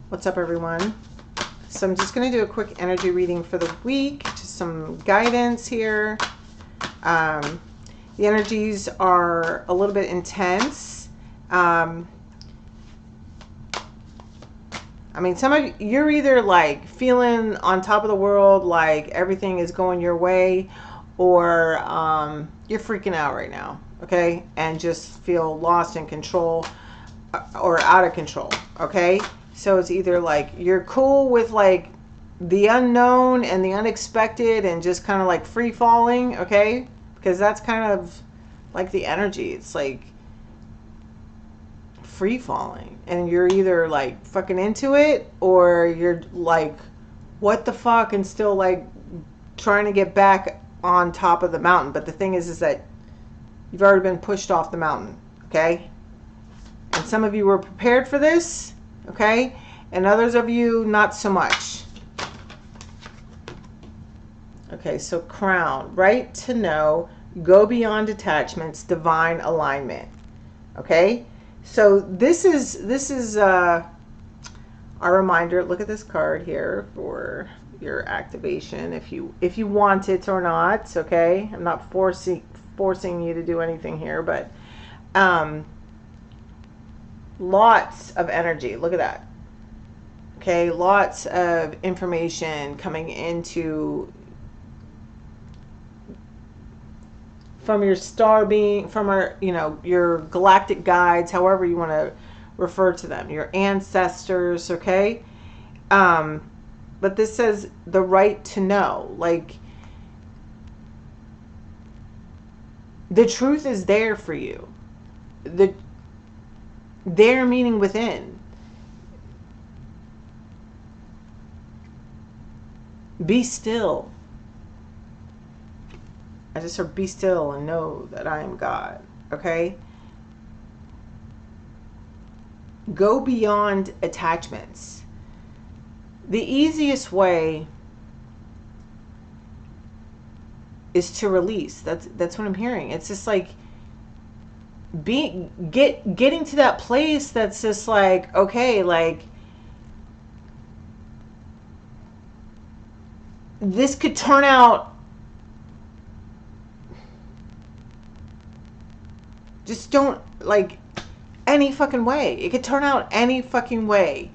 What's up, everyone? So I'm just going to do a quick energy reading for the week, just some guidance here. The energies are a little bit intense. I mean, some of you're either like feeling on top of the world, like everything is going your way, or you're freaking out right now, okay? And just feel lost in control or out of control, okay? So it's either like you're cool with like the unknown and the unexpected and just kind of like free falling, okay? Because that's kind of like the energy. It's like free falling, and you're either like fucking into it or you're like, what the fuck, and still like trying to get back on top of the mountain. But the thing is that you've already been pushed off the mountain, okay? And some of you were prepared for this, okay? And others of you, not so much. Okay, so crown, right to know, go beyond attachments, divine alignment. Okay? So this is our reminder. Look at this card here for your activation if you want it or not, okay? I'm not forcing you to do anything here, but lots of energy. Look at that. Okay, lots of information coming into from your star being, from our, your galactic guides, however you want to refer to them, your ancestors, okay? But this says the right to know, like the truth is there for you. There meaning within. Be still. I just heard be still and know that I am God. Okay? Go beyond attachments. The easiest way is to release. That's what I'm hearing. It's just like getting to that place that's just like, okay, like this could turn out just don't like any fucking way. It could turn out any fucking way.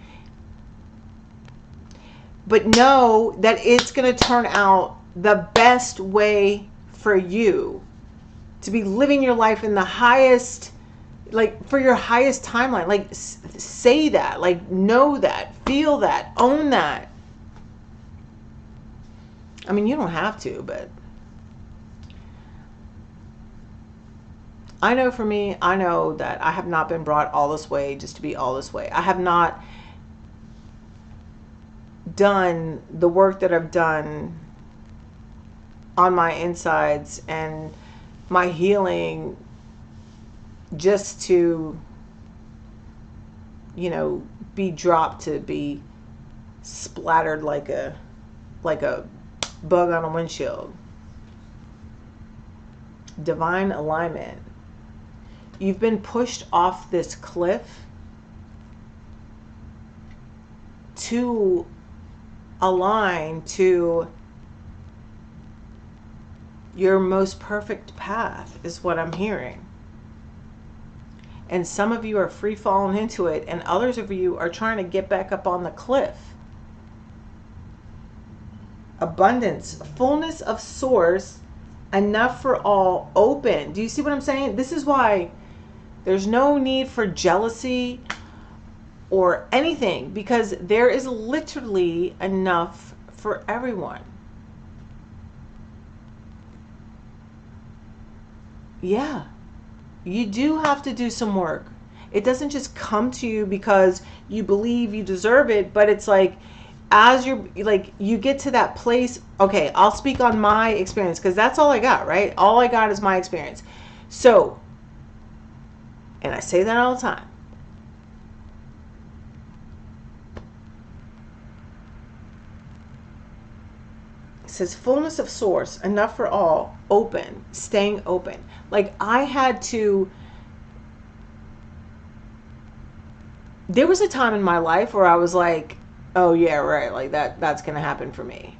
But know that it's going to turn out the best way for you to be living your life in the highest, like for your highest timeline. Like say that, like know that, feel that, own that. I mean, you don't have to, but I know for me, I know that I have not been brought all this way just to be all this way. I have not done the work that I've done on my insides and my healing just to, be dropped, to be splattered like a bug on a windshield. Divine alignment. You've been pushed off this cliff to align to your most perfect path, is what I'm hearing. And some of you are free falling into it, and others of you are trying to get back up on the cliff. Abundance, fullness of source, enough for all, open. Do you see what I'm saying? This is why there's no need for jealousy or anything, because there is literally enough for everyone. Yeah, you do have to do some work. It doesn't just come to you because you believe you deserve it, but it's like, as you're like, you get to that place. Okay, I'll speak on my experience because that's all I got, right? All I got is my experience. So, and I say that all the time. It says fullness of source, enough for all, open, staying open. Like I had to there was a time in my life where I was like, oh yeah, right, like that's gonna happen for me.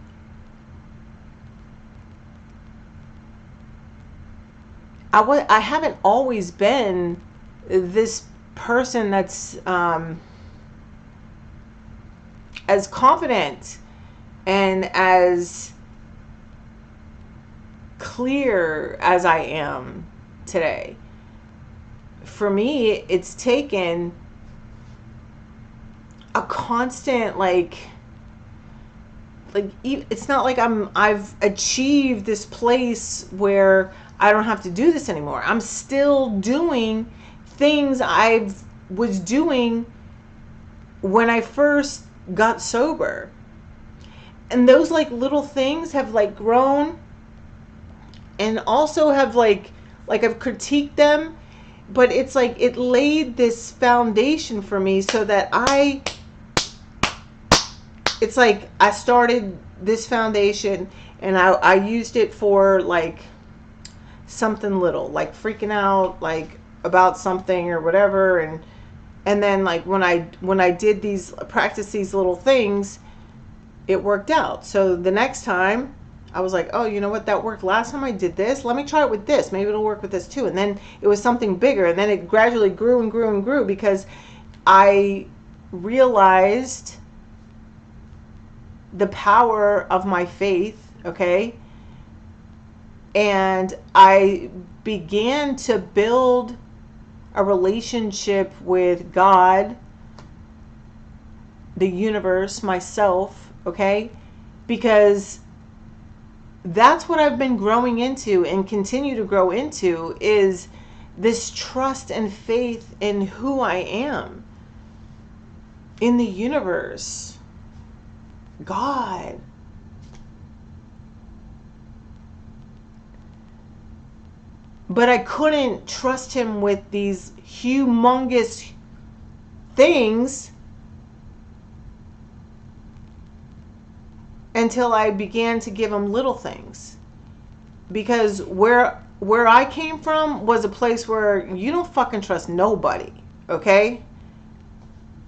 I haven't always been this person that's as confident and as clear as I am today. For me, it's taken a constant it's not like I've achieved this place where I don't have to do this anymore. I'm still doing things I was doing when I first got sober. And those like little things have like grown, and also have like I've critiqued them, but it's like it laid this foundation for me so that it's like I started this foundation, and I used it for like something little, like freaking out like about something or whatever, and then like when I did these practice these little things, it worked out. So the next time I was like, oh, you know what, that worked last time I did this, let me try it with this, maybe it'll work with this too. And then it was something bigger, and then it gradually grew and grew and grew because I realized the power of my faith, okay? And I began to build a relationship with God, the universe, myself, okay? Because that's what I've been growing into and continue to grow into, is this trust and faith in who I am, in the universe, God. But I couldn't trust him with these humongous things until I began to give him little things. Because where I came from was a place where you don't fucking trust nobody, okay?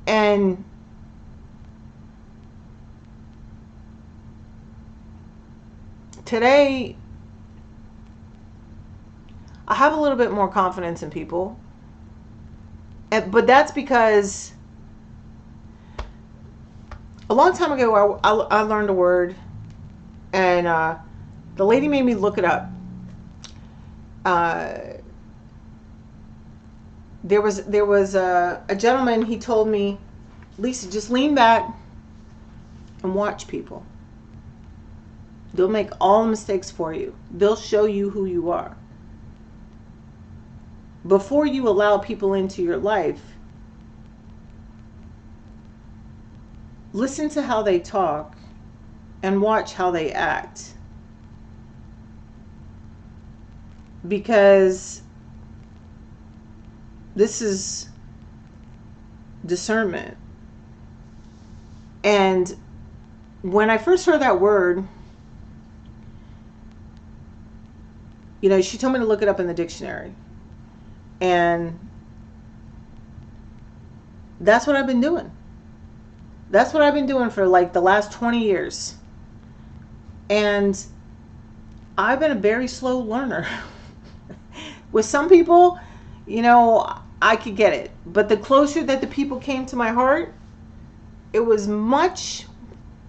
And today I have a little bit more confidence in people. But that's because a long time ago I learned a word, and the lady made me look it up. There was a gentleman, he told me, Lisa, just lean back and watch people. They'll make all the mistakes for you. They'll show you who you are. Before you allow people into your life, listen to how they talk and watch how they act. Because this is discernment. And when I first heard that word, you know, she told me to look it up in the dictionary. And that's what I've been doing. That's what I've been doing for like the last 20 years. And I've been a very slow learner. With some people, you know, I could get it. But the closer that the people came to my heart, it was much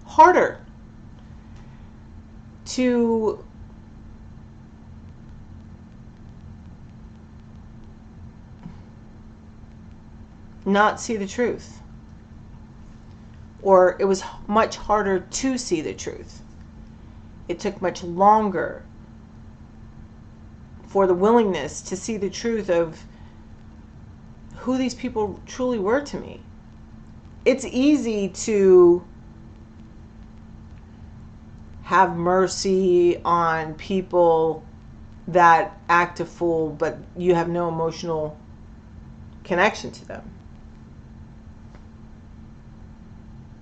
harder to not see the truth. Or it was much harder to see the truth. It took much longer for the willingness to see the truth of who these people truly were to me. It's easy to have mercy on people that act a fool, but you have no emotional connection to them.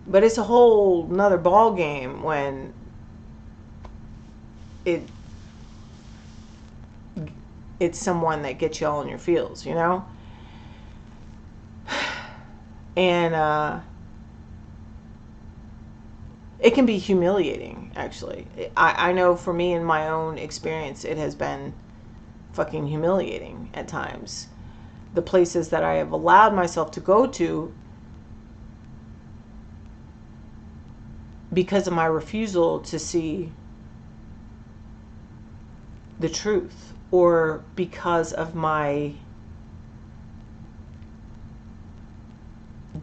But it's a whole nother ball game when it's someone that gets you all in your feels, you know? And it can be humiliating, actually. I know for me, in my own experience, it has been fucking humiliating at times. The places that I have allowed myself to go to because of my refusal to see the truth, or because of my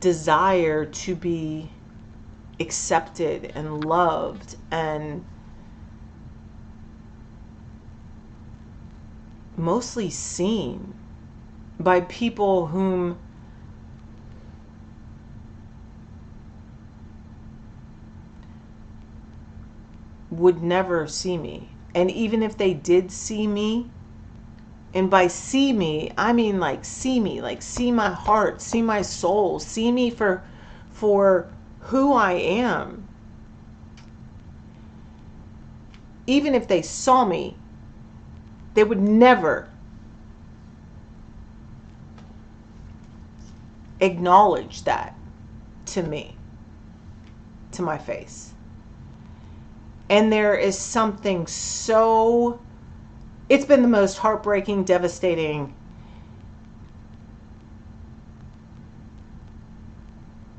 desire to be accepted and loved and mostly seen by people whom would never see me. And even if they did see me, and by see me, I mean like see me, like see my heart, see my soul, see me for who I am. Even if they saw me, they would never acknowledge that to me, to my face. And there is something so, it's been the most heartbreaking, devastating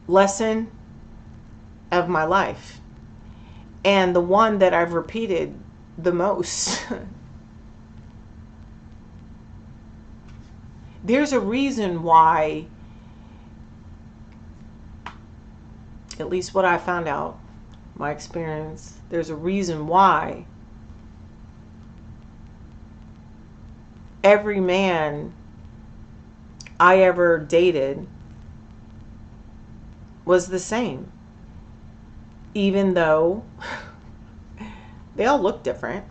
lesson of my life. And the one that I've repeated the most. There's a reason why, at least what I found out, my experience, there's a reason why every man I ever dated was the same. Even though they all look different.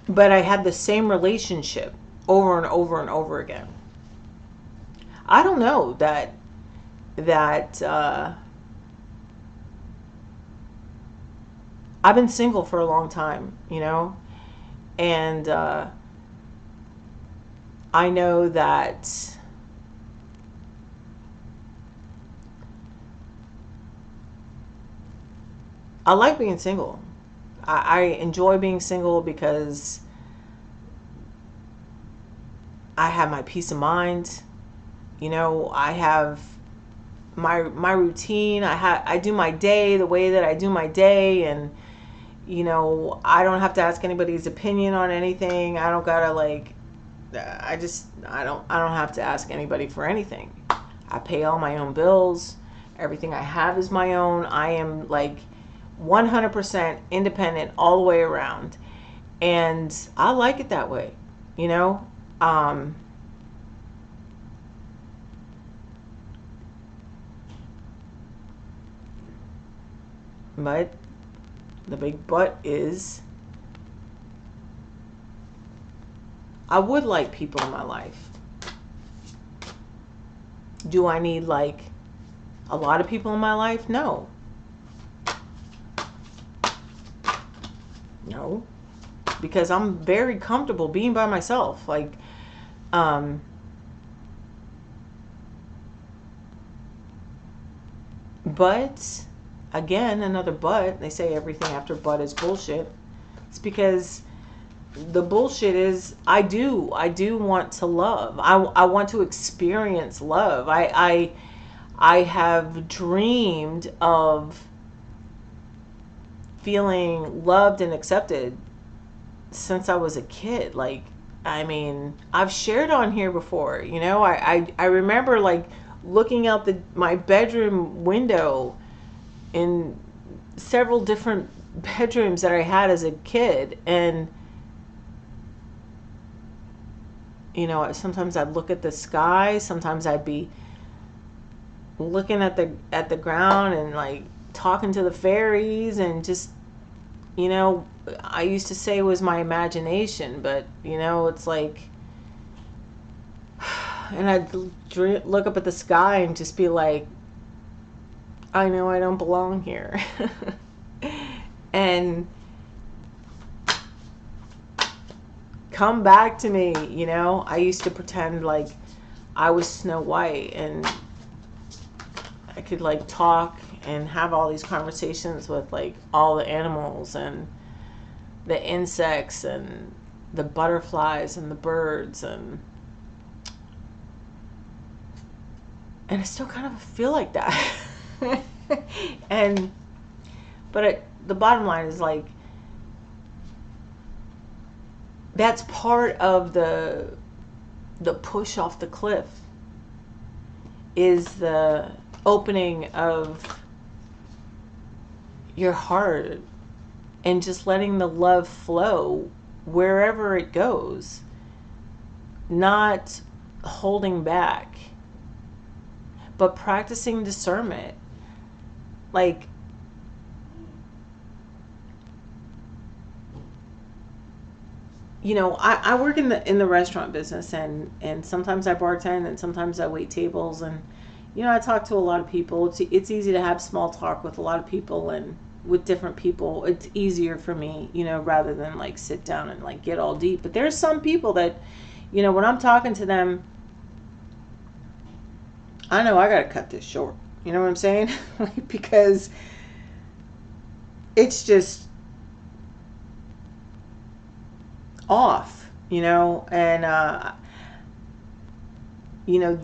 But I had the same relationship over and over and over again. I don't know that I've been single for a long time, you know, and I know that I like being single. I enjoy being single because I have my peace of mind. You know, I have my routine. I do my day the way that I do my day, and you know, I don't have to ask anybody's opinion on anything. I don't gotta like, I don't have to ask anybody for anything. I pay all my own bills. Everything I have is my own. I am like 100% independent all the way around. And I like it that way, you know? But the big but is I would like people in my life. Do I need like a lot of people in my life? No. No. Because I'm very comfortable being by myself. Like, but again, another but, they say everything after but is bullshit. It's because the bullshit is I do want to love. I want to experience love. I have dreamed of feeling loved and accepted since I was a kid. Like, I mean, I've shared on here before, you know, I remember like looking out my bedroom window in several different bedrooms that I had as a kid, and you know, sometimes I'd look at the sky, sometimes I'd be looking at the ground and like talking to the fairies, and just, you know, I used to say it was my imagination, but you know, it's like, and I'd look up at the sky and just be like, I know I don't belong here. And come back to me. You know, I used to pretend like I was Snow White and I could like talk and have all these conversations with like all the animals and the insects and the butterflies and the birds, and I still kind of feel like that. and the bottom line is like that's part of the push off the cliff, is the opening of your heart and just letting the love flow wherever it goes, not holding back, but practicing discernment. Like, you know, I work in the restaurant business, and sometimes I bartend and sometimes I wait tables, and you know, I talk to a lot of people. It's easy to have small talk with a lot of people, and with different people it's easier for me, you know, rather than like sit down and like get all deep. But there's some people that, you know, when I'm talking to them, I know I gotta cut this short. You know what I'm saying? Like, because it's just off, you know. And you know,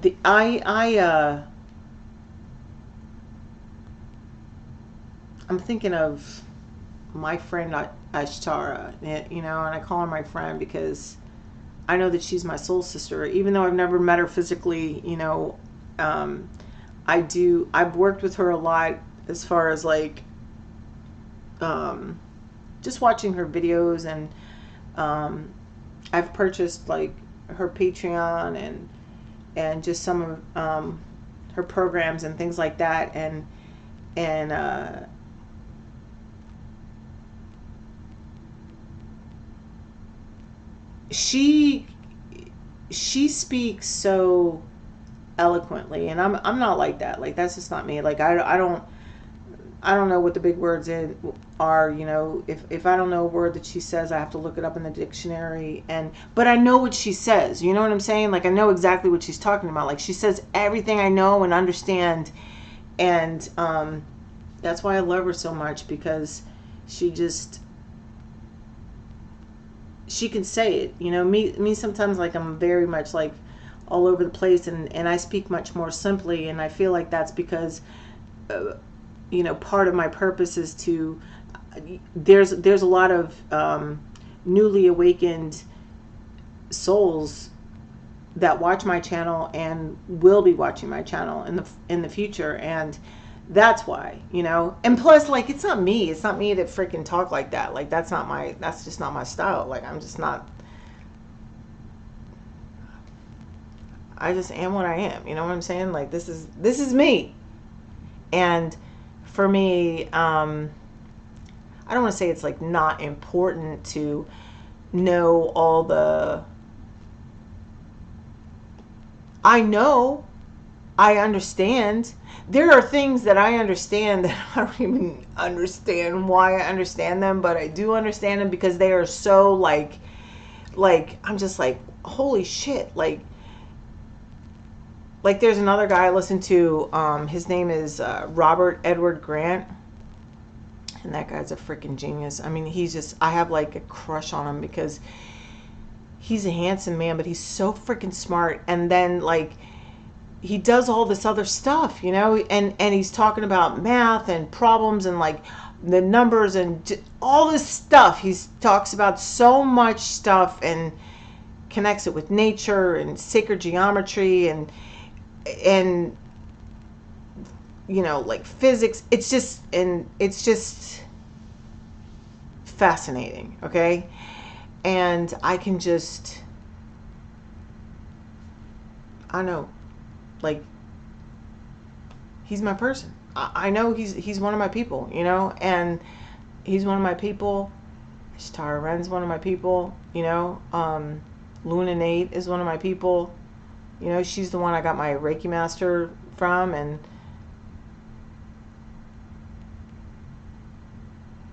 I'm thinking of my friend Ashtara, you know, and I call her my friend because I know that she's my soul sister, even though I've never met her physically. You know, I've worked with her a lot as far as like just watching her videos, and I've purchased like her Patreon and just some of her programs and things like that, and she speaks so eloquently, and I'm not like that. Like, that's just not me. Like, I don't know what the big words are, you know. If I don't know a word that she says, I have to look it up in the dictionary, but I know what she says, you know what I'm saying? Like, I know exactly what she's talking about. Like, she says everything I know and understand, and that's why I love her so much, because she can say it, you know. Me sometimes, like, I'm very much like all over the place, and I speak much more simply, and I feel like that's because you know, part of my purpose is to there's a lot of newly awakened souls that watch my channel and will be watching my channel in the future, and that's why, you know. And plus, like, it's not me that freaking talk like that. Like, that's just not my style. Like, I'm just not, I just am what I am, you know what I'm saying? Like, this is me. And for me, I don't want to say it's like not important to know all the, I know, I understand. There are things that I understand that I don't even understand why I understand them, but I do understand them because they are so like I'm just like, holy shit. Like there's another guy I listen to, his name is Robert Edward Grant, and that guy's a freaking genius. I mean, I have like a crush on him because he's a handsome man, but he's so freaking smart. And then like he does all this other stuff, you know, and he's talking about math and problems and like the numbers and all this stuff. He talks about so much stuff and connects it with nature and sacred geometry and you know, like physics. It's just fascinating. Okay. And I can just, I know, like, he's my person. I know he's one of my people, you know, and he's one of my people. Star Ren's one of my people, you know. Luna Nate is one of my people. You know, she's the one I got my Reiki master from, and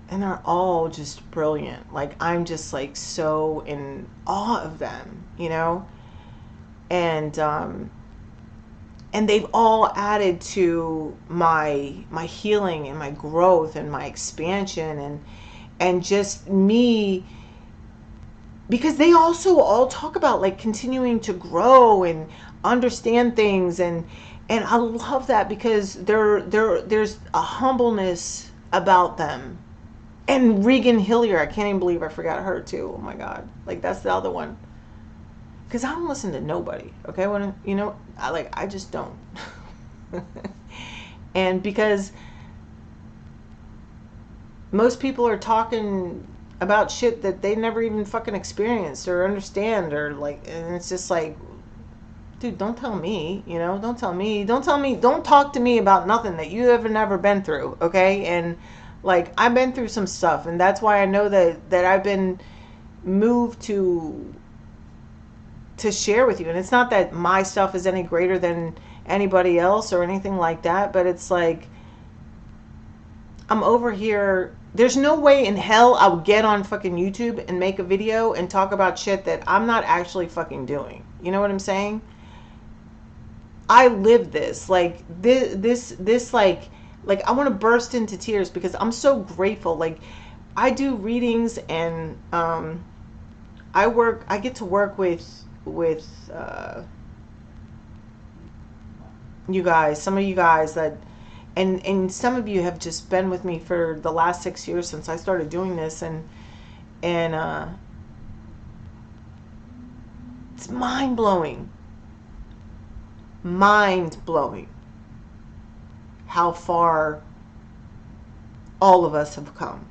and they're all just brilliant. Like, I'm just like so in awe of them, you know? And and they've all added to my healing and my growth and my expansion, and just me, because they also all talk about like continuing to grow and understand things, and I love that because there's a humbleness about them. And Regan Hillier, I can't even believe I forgot her too. Oh my god, like that's the other one. Because I don't listen to nobody. Okay, when I just don't. And because most people are talking about shit that they never even fucking experienced or understand, or like, and it's just like, dude, don't tell me, don't tell me, don't talk to me about nothing that you have never been through, okay? And like, I've been through some stuff, and that's why I know that I've been moved to share with you. And it's not that my stuff is any greater than anybody else or anything like that, but it's like, I'm over here. There's no way in hell I would get on fucking YouTube and make a video and talk about shit that I'm not actually fucking doing. You know what I'm saying? I live this. Like, this like I want to burst into tears because I'm so grateful. Like, I do readings, and I get to work with you guys, some of you guys that, and some of you have just been with me for the last 6 years since I started doing this, and it's mind blowing how far all of us have come.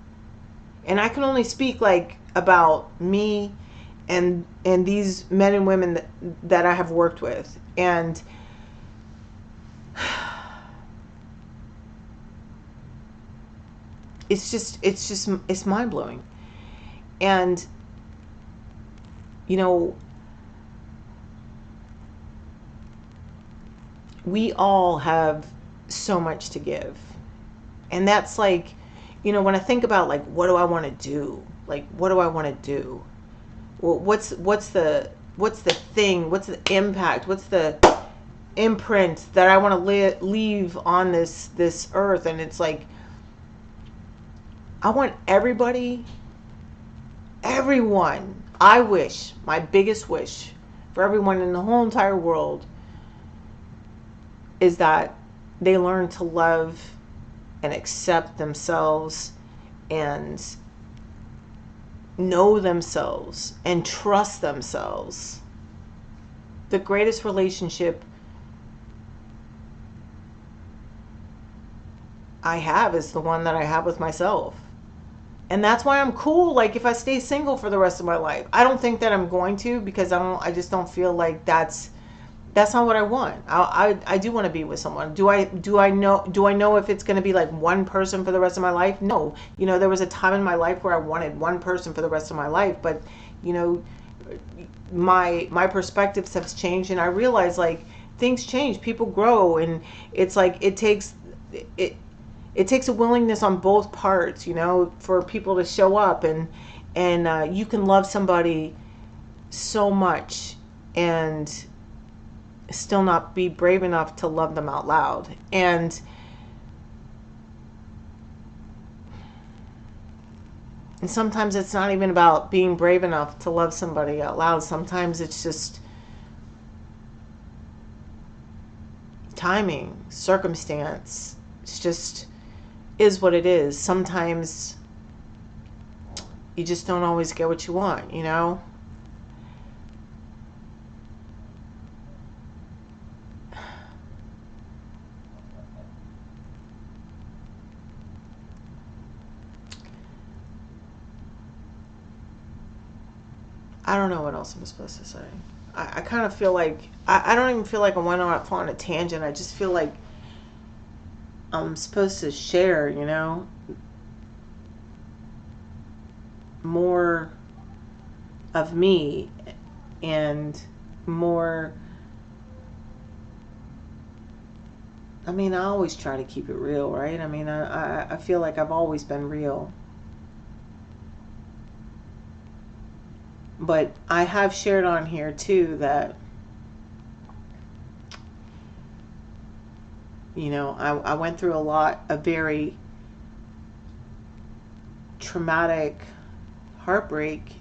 And I can only speak like about me and these men and women that I have worked with, and it's mind blowing. And we all have so much to give. And that's like, when I think about like, what do I want to do? Like, what do I want to do? Well, what's the thing? What's the impact? What's the imprint that I want to leave on this earth? And it's like, I want everyone. I wish, my biggest wish for everyone in the whole entire world is that they learn to love and accept themselves and know themselves and trust themselves. The greatest relationship I have is the one that I have with myself. And that's why I'm cool. Like, if I stay single for the rest of my life, I don't think that I'm going to, because I just don't feel like that's not what I want. I do want to be with someone. Do I know if it's going to be like one person for the rest of my life? No. There was a time in my life where I wanted one person for the rest of my life, but my perspectives have changed, and I realize like things change, people grow, and it's like it takes a willingness on both parts, for people to show up, and you can love somebody so much and still not be brave enough to love them out loud. And sometimes it's not even about being brave enough to love somebody out loud. Sometimes it's just timing, circumstance. It's just is what it is. Sometimes you just don't always get what you want, I don't know what else I'm supposed to say. I kind of feel like I don't even feel like I went off on a tangent. I just feel like I'm supposed to share, more of me and more. I mean, I always try to keep it real, right? I mean, I feel like I've always been real. But I have shared on here too that, you know, I went through a lot of very traumatic heartbreak,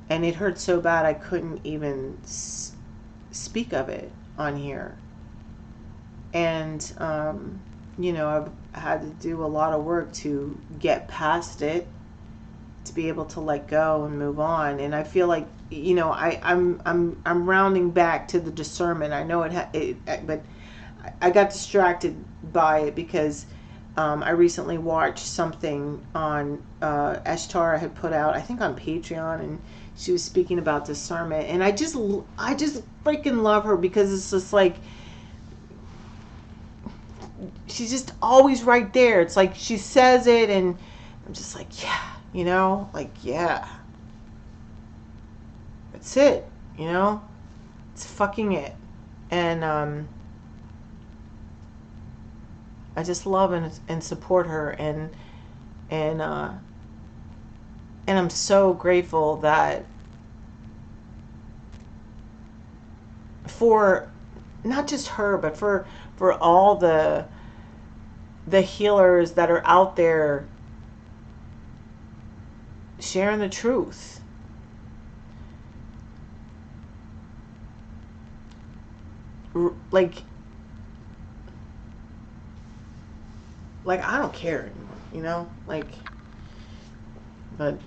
and it hurt so bad I couldn't even speak of it on here. And you know, I've had to do a lot of work to get past it, to be able to let go and move on. And I feel like, you know, I'm rounding back to the discernment. I know but I got distracted by it because I recently watched something on Eshtara had put out, I think on Patreon, and she was speaking about discernment. And I just freaking love her, because it's just like, she's just always right there. It's like she says it and I'm just like, yeah, you know, like, yeah, that's it, you know, it's fucking it. And I just love and support her, and I'm so grateful that for not just her, but for all the healers that are out there sharing the truth. Like I don't care anymore, you know, like, but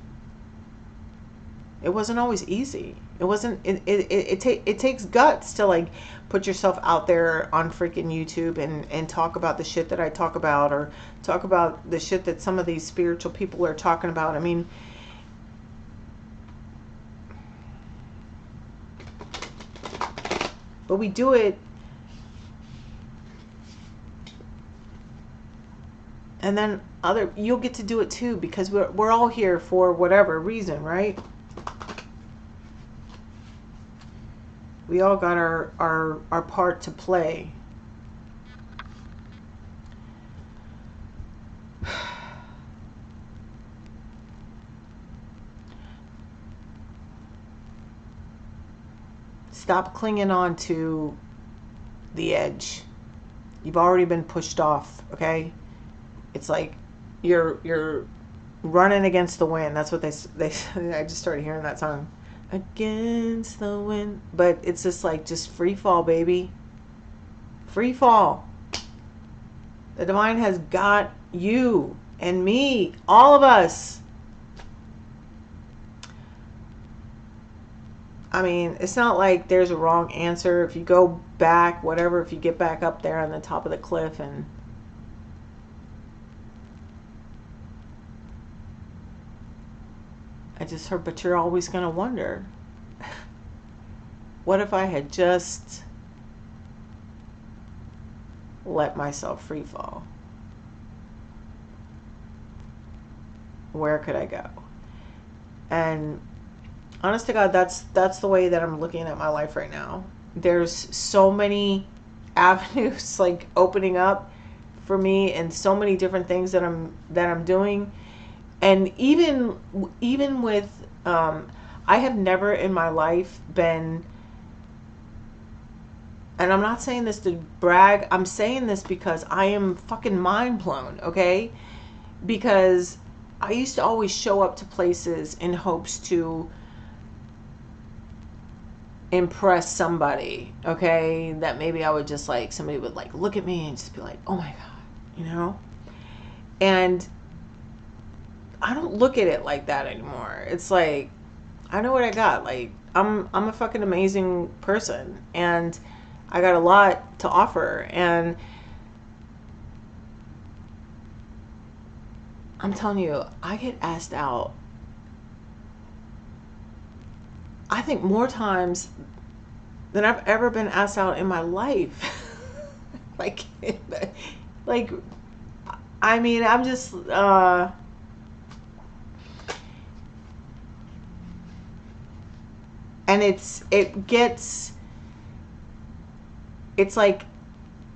it wasn't always easy. It wasn't, it takes guts to like put yourself out there on freaking YouTube and talk about the shit that I talk about, or talk about the shit that some of these spiritual people are talking about. I mean, but we do it, and then you'll get to do it too, because we're all here for whatever reason, right? We all got our part to play. Stop clinging on to the edge. You've already been pushed off, okay? It's like you're running against the wind. That's what they I just started hearing that song. Against the wind. But it's just like, just free fall, baby. Free fall. The divine has got you and me, all of us. I mean, it's not like there's a wrong answer. If you go back, whatever, if you get back up there on the top of the cliff, and I just heard, but you're always going to wonder, what if I had just let myself free fall? Where could I go? And honest to God, that's the way that I'm looking at my life right now. There's so many avenues like opening up for me, and so many different things that I'm doing. And even with I have never in my life been, and I'm not saying this to brag, I'm saying this because I am fucking mind blown, okay? Because I used to always show up to places in hopes to impress somebody, okay? That maybe I would just like, somebody would like look at me and just be like, oh my God, you know? And I don't look at it like that anymore. It's like, I know what I got. Like, I'm a fucking amazing person, and I got a lot to offer. And I'm telling you, I get asked out, I think, more times than I've ever been asked out in my life. like, I mean, I'm just, and it's like,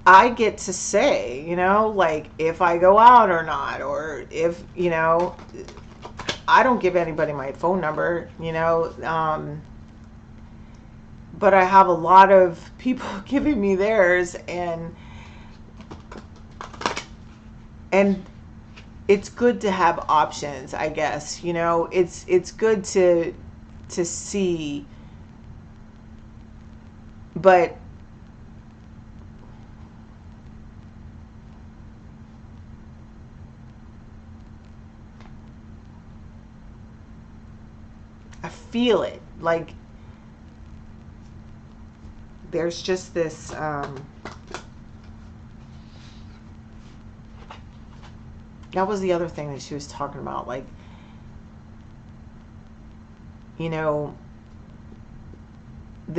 I get to say, you know, like, if I go out or not, or if, you know, I don't give anybody my phone number, but I have a lot of people giving me theirs, and it's good to have options, I guess. It's good to see, but I feel it. Like there's just this that was the other thing that she was talking about, like, the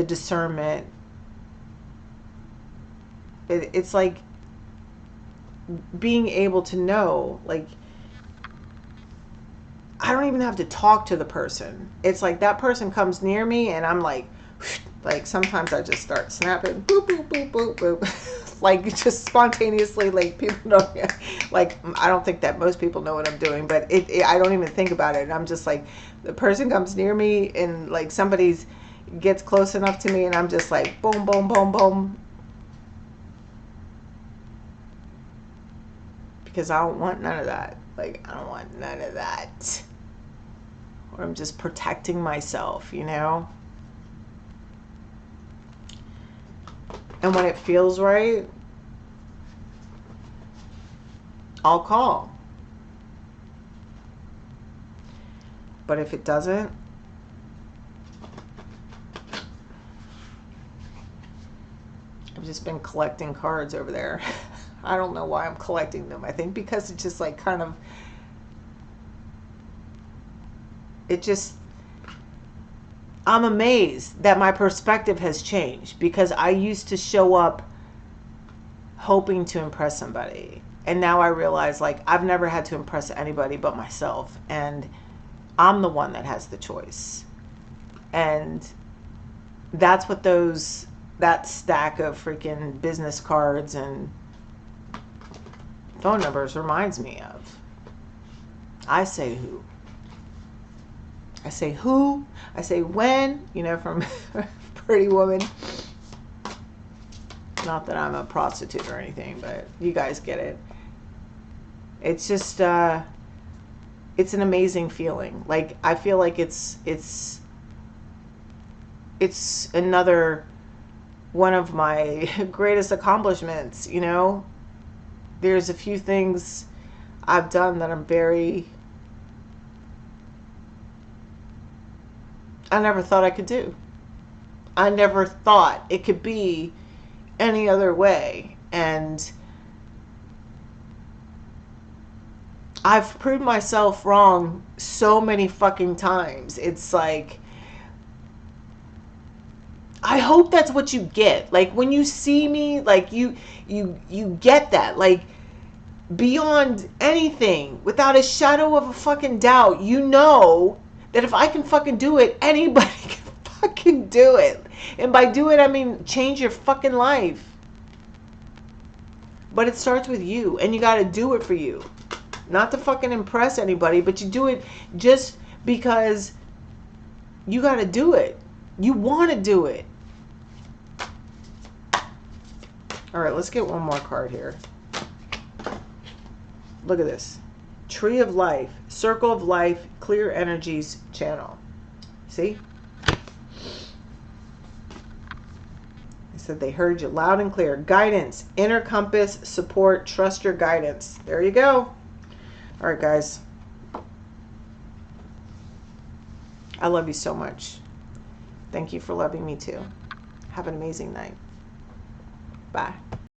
discernment. It's like being able to know, like, I don't even have to talk to the person. It's like that person comes near me and I'm like sometimes I just start snapping, boop, boop, boop, boop, boop. Like just spontaneously, like people don't, like, I don't think that most people know what I'm doing, but I don't even think about it. And I'm just like, the person comes near me and like somebody's gets close enough to me and I'm just like, boom, boom, boom, boom. Because I don't want none of that. Like, I don't want none of that. Or I'm just protecting myself, And when it feels right, I'll call. But if it doesn't, I've just been collecting cards over there. I don't know why I'm collecting them. I think because it's just like kind of, I'm amazed that my perspective has changed, because I used to show up hoping to impress somebody. And now I realize, like, I've never had to impress anybody but myself. And I'm the one that has the choice. And that's what that stack of freaking business cards and phone numbers reminds me of. I say who. I say who. I say when, from Pretty Woman. Not that I'm a prostitute or anything, but you guys get it. It's just, it's an amazing feeling. Like, I feel like it's another one of my greatest accomplishments, There's a few things I've done that I never thought I could do. I never thought it could be any other way. And I've proved myself wrong so many fucking times. It's like, I hope that's what you get. Like, when you see me, like, you get that. Like, beyond anything, without a shadow of a fucking doubt, that if I can fucking do it, anybody can fucking do it. And by do it, I mean change your fucking life. But it starts with you, and you got to do it for you. Not to fucking impress anybody, but you do it just because you got to do it. You want to do it. All right, let's get one more card here. Look at this. Tree of Life, Circle of Life, Clear Energies channel. See? They said they heard you loud and clear. Guidance, inner compass, support, trust your guidance. There you go. All right, guys. I love you so much. Thank you for loving me too. Have an amazing night. Bye.